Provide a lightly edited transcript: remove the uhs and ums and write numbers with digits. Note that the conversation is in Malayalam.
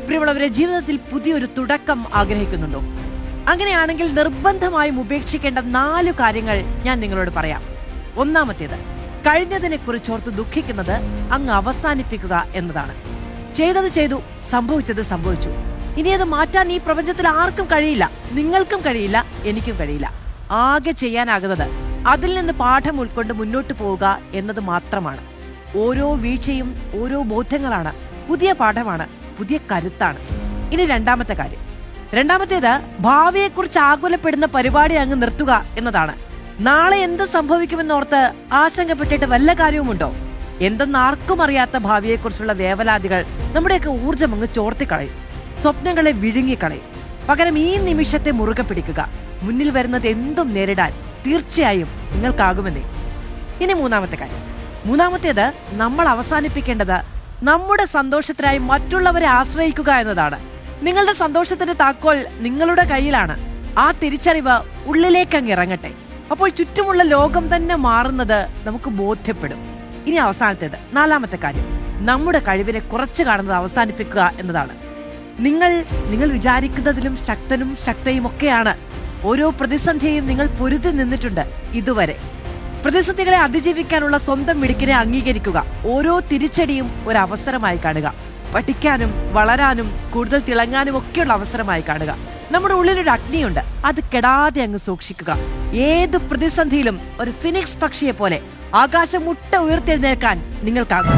പ്രിയമുള്ളവരെ, ജീവിതത്തിൽ പുതിയൊരു തുടക്കം ആഗ്രഹിക്കുന്നുണ്ടോ? അങ്ങനെയാണെങ്കിൽ നിർബന്ധമായും ഉപേക്ഷിക്കേണ്ട 4 കാര്യങ്ങൾ ഞാൻ നിങ്ങളോട് പറയാം. ഒന്നാമത്തേത്, കഴിഞ്ഞതിനെ കുറിച്ചോർത്ത് ദുഃഖിക്കുന്നത് അങ്ങ് അവസാനിപ്പിക്കുക എന്നതാണ്. ചെയ്തത് ചെയ്തു, സംഭവിച്ചത് സംഭവിച്ചു. ഇനി അത് മാറ്റാൻ ഈ പ്രപഞ്ചത്തിൽ ആർക്കും കഴിയില്ല. നിങ്ങൾക്കും കഴിയില്ല, എനിക്കും കഴിയില്ല. ആകെ ചെയ്യാനാകുന്നത് അതിൽ നിന്ന് പാഠം ഉൾക്കൊണ്ട് മുന്നോട്ട് പോവുക എന്നത് മാത്രമാണ്. ഓരോ വീഴ്ചയും ഓരോ ബോധ്യങ്ങളാണ്, പുതിയ പാഠമാണ്, പുതിയ കരുത്താണ്. ഇനി രണ്ടാമത്തെ കാര്യം, രണ്ടാമത്തേത് ഭാവിയെക്കുറിച്ച് ആകുലപ്പെടുന്ന പരിപാടി അങ്ങ് നിർത്തുക എന്നതാണ്. നാളെ എന്ത് സംഭവിക്കുമെന്നോർത്ത് ആശങ്കപ്പെട്ടിട്ട് വല്ല കാര്യവുമുണ്ടോ? എന്തെന്നാർക്കും അറിയാത്ത ഭാവിയെക്കുറിച്ചുള്ള വേവലാതികൾ നമ്മുടെയൊക്കെ ഊർജ്ജം അങ്ങ് ചോർത്തിക്കളയും, സ്വപ്നങ്ങളെ വിഴുങ്ങിക്കളയും. പകരം ഈ നിമിഷത്തെ മുറുകെ പിടിക്കുക. മുന്നിൽ വരുന്നത് എന്തും നേരിടാൻ തീർച്ചയായും നിങ്ങൾക്കാകുമെന്നേ. ഇനി മൂന്നാമത്തെ കാര്യം, മൂന്നാമത്തേത്, നമ്മൾ അവസാനിപ്പിക്കേണ്ടത് നമ്മുടെ സന്തോഷത്തിനായി മറ്റുള്ളവരെ ആശ്രയിക്കുക എന്നതാണ്. നിങ്ങളുടെ സന്തോഷത്തിന്റെ താക്കോൽ നിങ്ങളുടെ കയ്യിലാണ്. ആ തിരിച്ചറിവ് ഉള്ളിലേക്കങ്ങ് ഇറങ്ങട്ടെ. അപ്പോൾ ചുറ്റുമുള്ള ലോകം തന്നെ മാറുന്നത് നമുക്ക് ബോധ്യപ്പെടും. ഇനി അവസാനത്തേത്, നാലാമത്തെ കാര്യം, നമ്മുടെ കഴിവിനെ കുറച്ച് കാണുന്നത് അവസാനിപ്പിക്കുക എന്നതാണ്. നിങ്ങൾ വിചാരിക്കുന്നതിലും ശക്തനും ശക്തയും ഒക്കെയാണ്. ഓരോ പ്രതിസന്ധിയെയും നിങ്ങൾ പൊരുതി നിന്നിട്ടുണ്ട് ഇതുവരെ. പ്രതിസന്ധികളെ അതിജീവിക്കാനുള്ള സ്വന്തം മിടുക്കിനെ അംഗീകരിക്കുക. ഓരോ തിരിച്ചടിയും ഒരു അവസരമായി കാണുക. പഠിക്കാനും വളരാനും കൂടുതൽ തിളങ്ങാനും ഒക്കെയുള്ള അവസരമായി കാണുക. നമ്മുടെ ഉള്ളിലൊരു അഗ്നിയുണ്ട്, അത് കെടാതെ അങ്ങ് സൂക്ഷിക്കുക. ഏത് പ്രതിസന്ധിയിലും ഒരു ഫിനിക്സ് പക്ഷിയെ പോലെ ആകാശം മുട്ട ഉയർത്തെഴുന്നേൽക്കാൻ നിങ്ങൾക്കാകും.